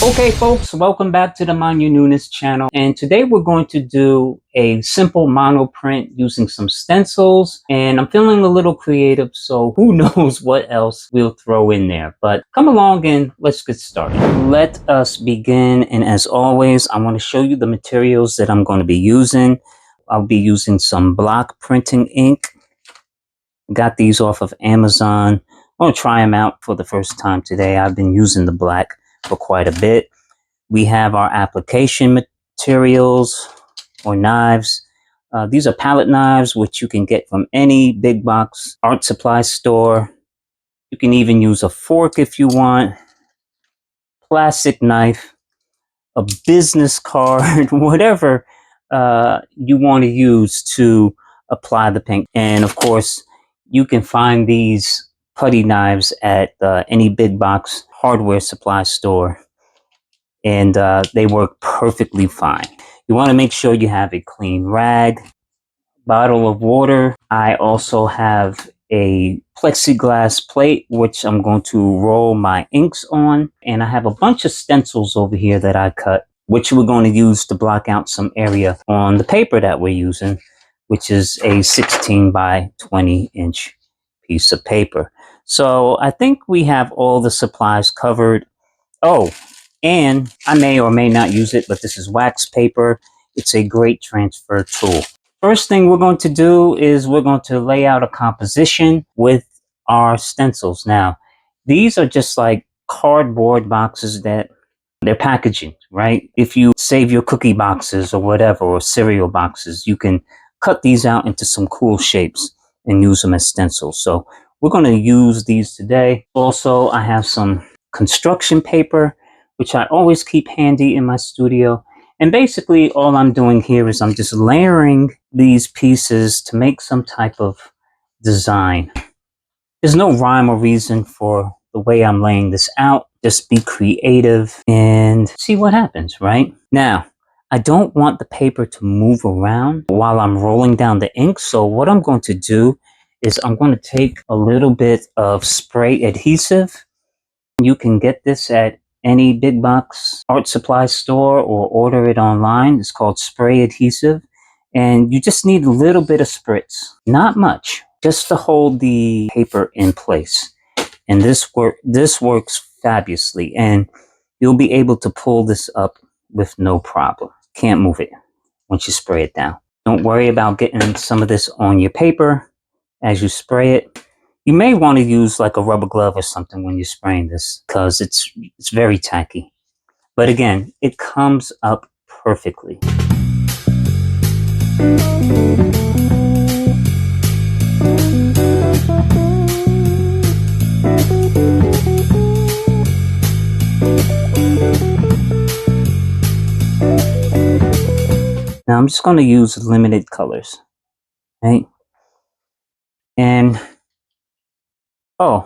Okay folks, welcome back to the Mind Your Newness channel, and today we're going to do a simple mono print using some stencils, and I'm feeling a little creative, so who knows what else we'll throw in there. But come along and let's get started. Let us begin, and as always I want to show you the materials that I'm going to be using. I'll be using some block printing ink. Got these off of Amazon. I'm going to try them out for the first time today. I've been using the black for quite a bit. We have our application materials or knives. These are palette knives, which you can get from any big box art supply store. You can even use a fork if you want, plastic knife, a business card, whatever you want to use to apply the paint. And of course, you can find these putty knives at any big box hardware supply store, and they work perfectly fine. You want to make sure you have a clean rag, bottle of water. I also have a plexiglass plate which I'm going to roll my inks on, and I have a bunch of stencils over here that I cut, which we're going to use to block out some area on the paper that we're using, which is a 16 by 20 inch piece of paper. So I think we have all the supplies covered. Oh, and I may or may not use it, but this is wax paper. It's a great transfer tool. First thing we're going to do is we're going to lay out a composition with our stencils. Now, these are just like cardboard boxes that they're packaging, right? If you save your cookie boxes or whatever, or cereal boxes, you can cut these out into some cool shapes and use them as stencils. So we're going to use these today. Also, I have some construction paper, which I always keep handy in my studio. And basically all I'm doing here is I'm just layering these pieces to make some type of design. There's no rhyme or reason for the way I'm laying this out. Just be creative and see what happens, right? Now, I don't want the paper to move around while I'm rolling down the ink. So what I'm going to do is I'm going to take a little bit of spray adhesive. You can get this at any big box art supply store or order it online. It's called spray adhesive, and you just need a little bit of spritz, not much, just to hold the paper in place. And this works fabulously, and you'll be able to pull this up with no problem. Can't move it once you spray it down. Don't worry about getting some of this on your paper as you spray it. You may want to use like a rubber glove or something when you're spraying this, because it's very tacky. But again, it comes up perfectly. Now I'm just going to use limited colors, right? And oh,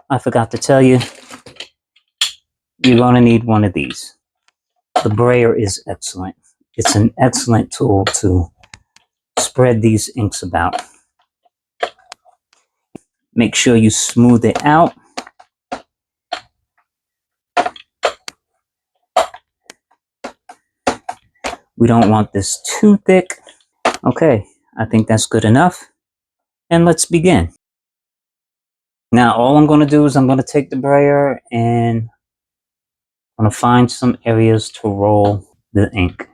I forgot to tell you, you're going to need one of these. The brayer is excellent. It's an excellent tool to spread these inks about. Make sure you smooth it out. We don't want this too thick. Okay, I think that's good enough. And let's begin. Now, all I'm going to do is I'm going to take the brayer and I'm going to find some areas to roll the ink.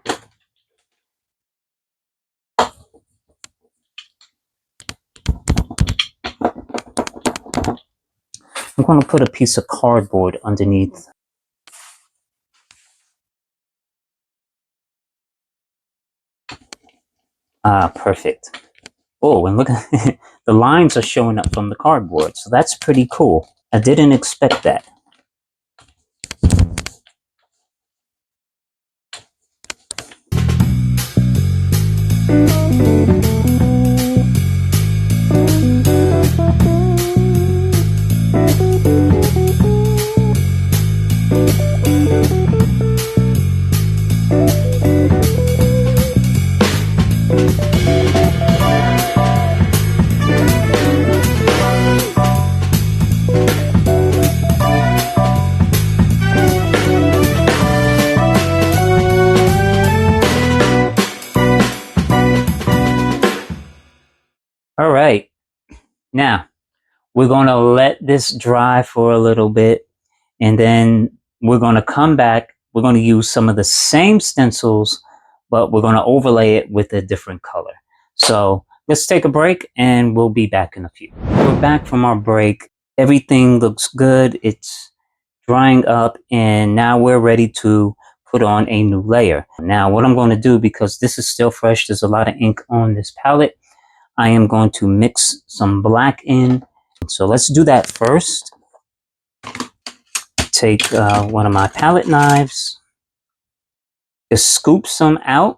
I'm going to put a piece of cardboard underneath. Ah, perfect. Oh, and look, the lines are showing up from the cardboard, so that's pretty cool. I didn't expect that. All right, now we're going to let this dry for a little bit, and then we're going to come back. We're going to use some of the same stencils, but we're going to overlay it with a different color. So let's take a break and we'll be back in a few. We're back from our break. Everything looks good. It's drying up, and now we're ready to put on a new layer. Now what I'm going to do, because this is still fresh, there's a lot of ink on this palette, I am going to mix some black in. So let's do that first. Take one of my palette knives, just scoop some out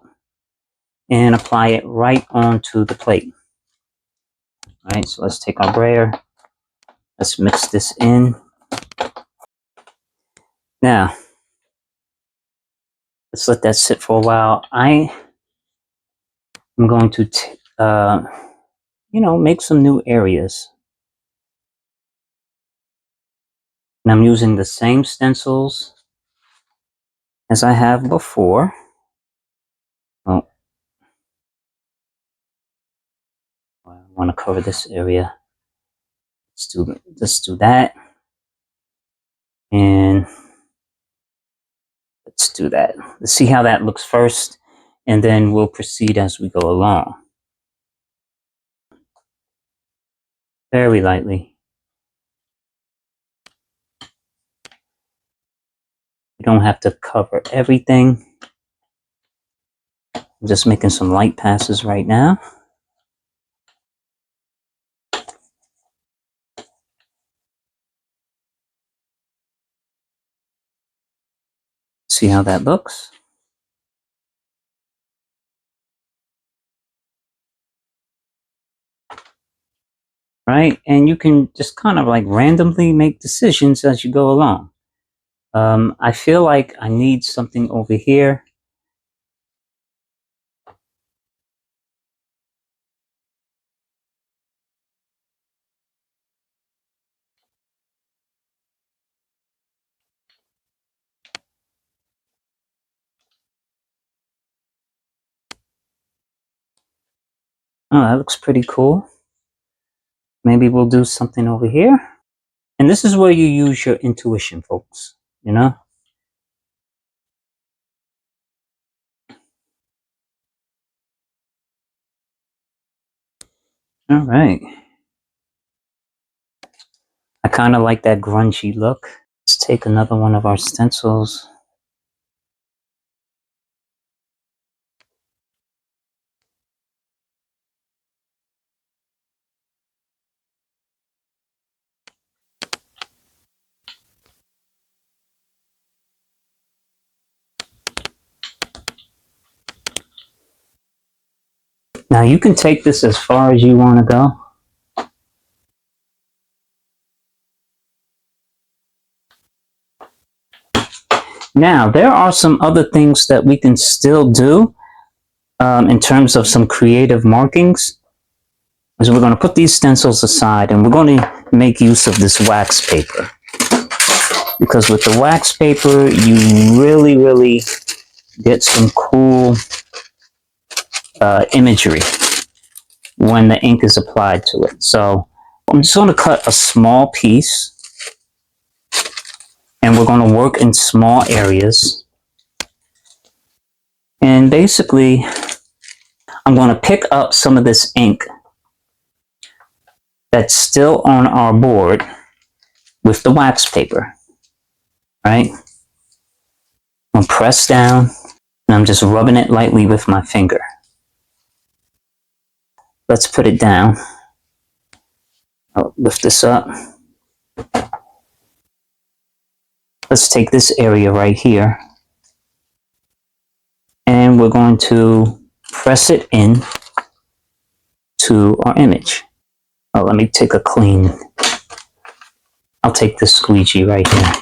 and apply it right onto the plate. All right, so let's take our brayer. Let's mix this in. Now, let's let that sit for a while. I am going to, make some new areas. And I'm using the same stencils as I have before. Oh, I want to cover this area. Let's do that. And let's do that. Let's see how that looks first, and then we'll proceed as we go along. Very lightly. You don't have to cover everything. I'm just making some light passes right now. See how that looks. Right, and you can just kind of like randomly make decisions as you go along. I feel like I need something over here. Oh, that looks pretty cool. Maybe we'll do something over here. And this is where you use your intuition, folks, you know? All right. I kind of like that grungy look. Let's take another one of our stencils. Now you can take this as far as you want to go. Now, there are some other things that we can still do in terms of some creative markings. Is we're going to put these stencils aside, and we're going to make use of this wax paper. Because with the wax paper, you really get some cool imagery when the ink is applied to it. So I'm just going to cut a small piece, and we're going to work in small areas. And basically, I'm going to pick up some of this ink that's still on our board with the wax paper, right? I'll press down, and I'm just rubbing it lightly with my finger. Let's put it down. I'll lift this up. Let's take this area right here, and we're going to press it in to our image. Oh, let me take a clean. I'll take this squeegee right here.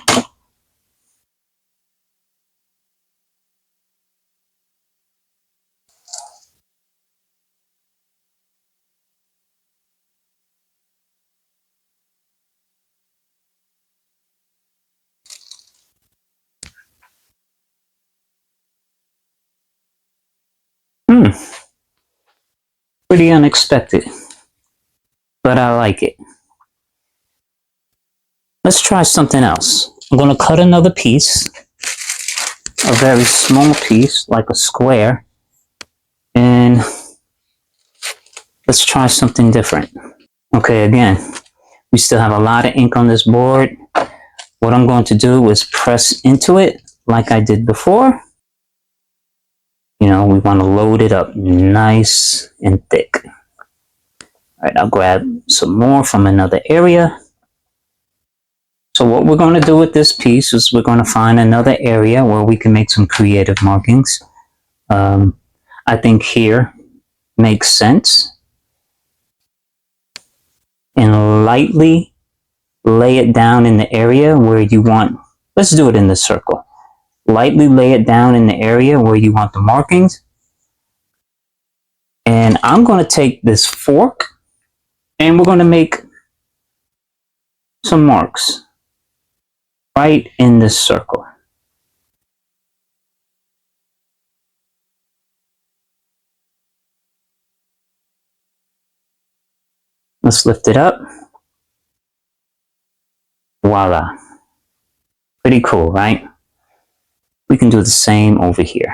Pretty unexpected. but I like it. Let's try something else. I'm going to cut another piece, a very small piece, like a square, and let's try something different. Okay, again, we still have a lot of ink on this board. What I'm going to do is press into it like I did before. You know, we want to load it up nice and thick. All right, I'll grab some more from another area. So what we're going to do with this piece is we're going to find another area where we can make some creative markings. I think here makes sense. And lightly lay it down in the area where you want, let's do it in the circle. Lightly lay it down in the area where you want the markings. And I'm going to take this fork and we're going to make some marks right in this circle. Let's lift it up. Voila. Pretty cool, right? We can do the same over here.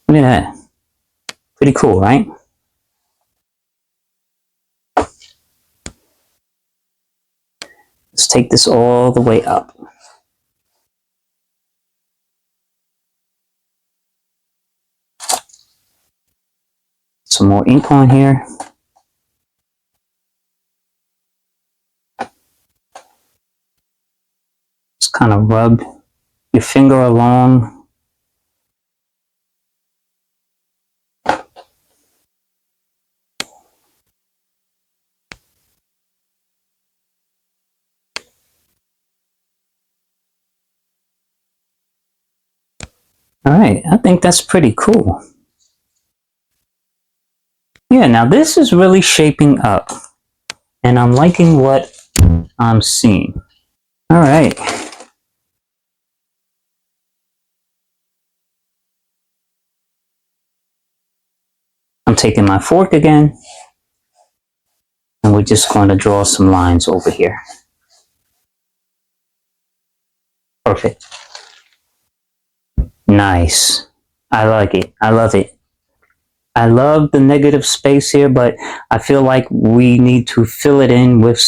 Look at that. Pretty cool, right? Let's take this all the way up. Some more ink on here. Just kind of rub your finger along. All right, I think that's pretty cool. Yeah, now this is really shaping up, and I'm liking what I'm seeing. All right. I'm taking my fork again, and we're just going to draw some lines over here. Perfect. Nice. I like it. I love it. I love the negative space here, but I feel like we need to fill it in with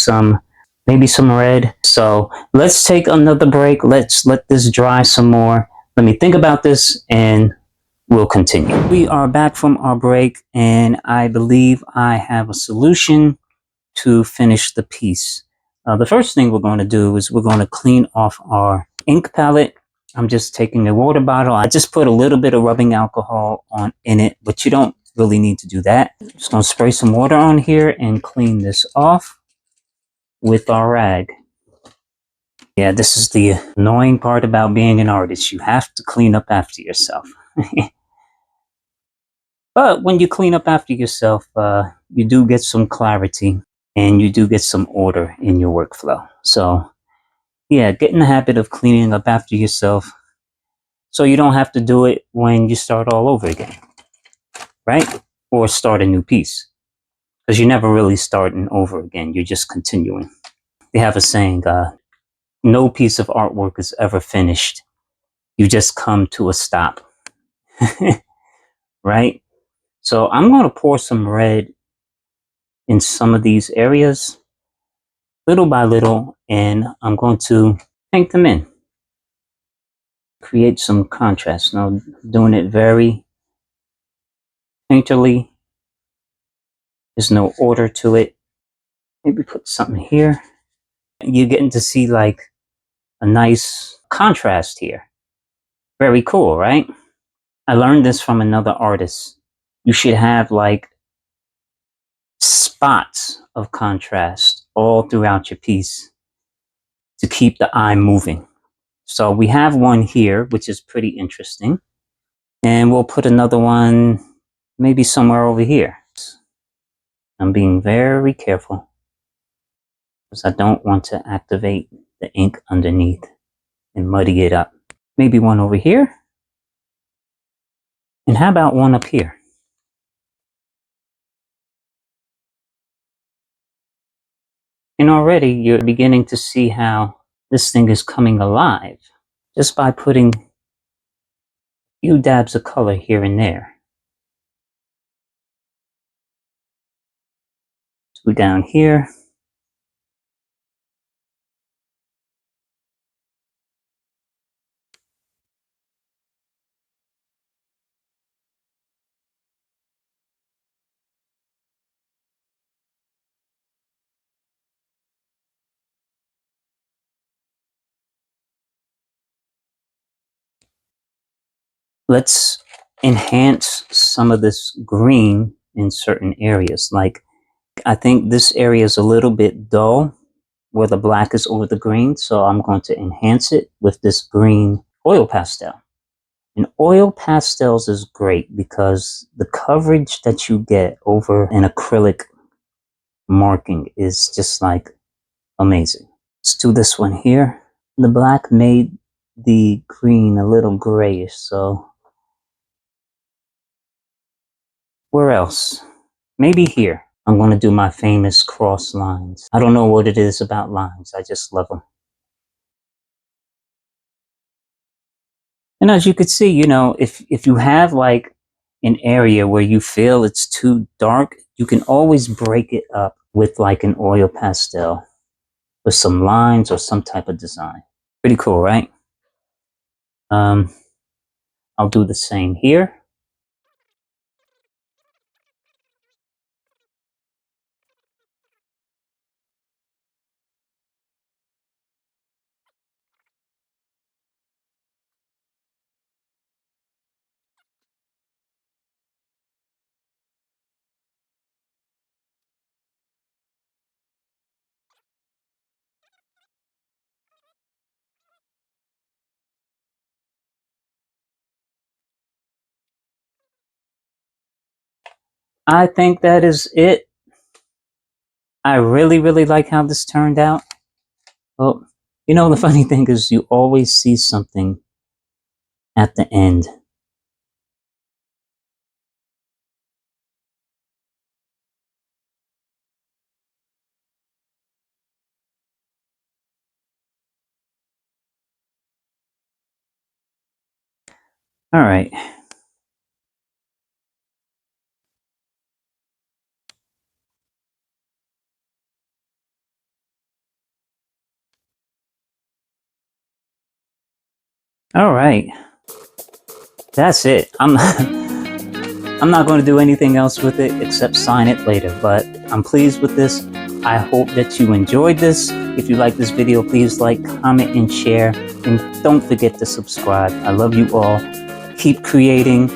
maybe some red. So let's take another break. Let's let this dry some more. Let me think about this and we'll continue. We are back from our break and I believe I have a solution to finish the piece. The first thing we're going to do is we're going to clean off our ink palette. I'm just taking a water bottle. I just put a little bit of rubbing alcohol in it, but you don't really need to do that. Just going to spray some water on here and clean this off with our rag. Yeah, this is the annoying part about being an artist. You have to clean up after yourself. But when you clean up after yourself, you do get some clarity and you do get some order in your workflow. So yeah, get in the habit of cleaning up after yourself so you don't have to do it when you start all over again, right? Or start a new piece, because you're never really starting over again. You're just continuing. They have a saying, no piece of artwork is ever finished. You just come to a stop, right? So I'm going to pour some red in some of these areas, little by little, and I'm going to paint them in. Create some contrast. Now, doing it very painterly. There's no order to it. Maybe put something here. You're getting to see like a nice contrast here. Very cool, right? I learned this from another artist. You should have like spots of contrast all throughout your piece to keep the eye moving. So we have one here, which is pretty interesting. And we'll put another one maybe somewhere over here. I'm being very careful because I don't want to activate the ink underneath and muddy it up. Maybe one over here. And how about one up here? And already you're beginning to see how this thing is coming alive just by putting a few dabs of color here and there. So down here. Let's enhance some of this green in certain areas. Like, I think this area is a little bit dull where the black is over the green, so I'm going to enhance it with this green oil pastel. And oil pastels is great because the coverage that you get over an acrylic marking is just like amazing. Let's do this one here. The black made the green a little grayish, so where else? Maybe here. I'm going to do my famous cross lines. I don't know what it is about lines. I just love them. And as you could see, you know, if you have like an area where you feel it's too dark, you can always break it up with like an oil pastel with some lines or some type of design. Pretty cool, right? I'll do the same here. I think that is it. I really, really like how this turned out. Well, you know, the funny thing is you always see something at the end. All right. All right. That's it. I'm not going to do anything else with it except sign it later, but I'm pleased with this. I hope that you enjoyed this. If you like this video, please like, comment, and share. And don't forget to subscribe. I love you all. Keep creating.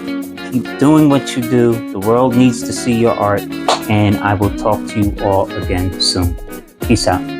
Keep doing what you do. The world needs to see your art. And I will talk to you all again soon. Peace out.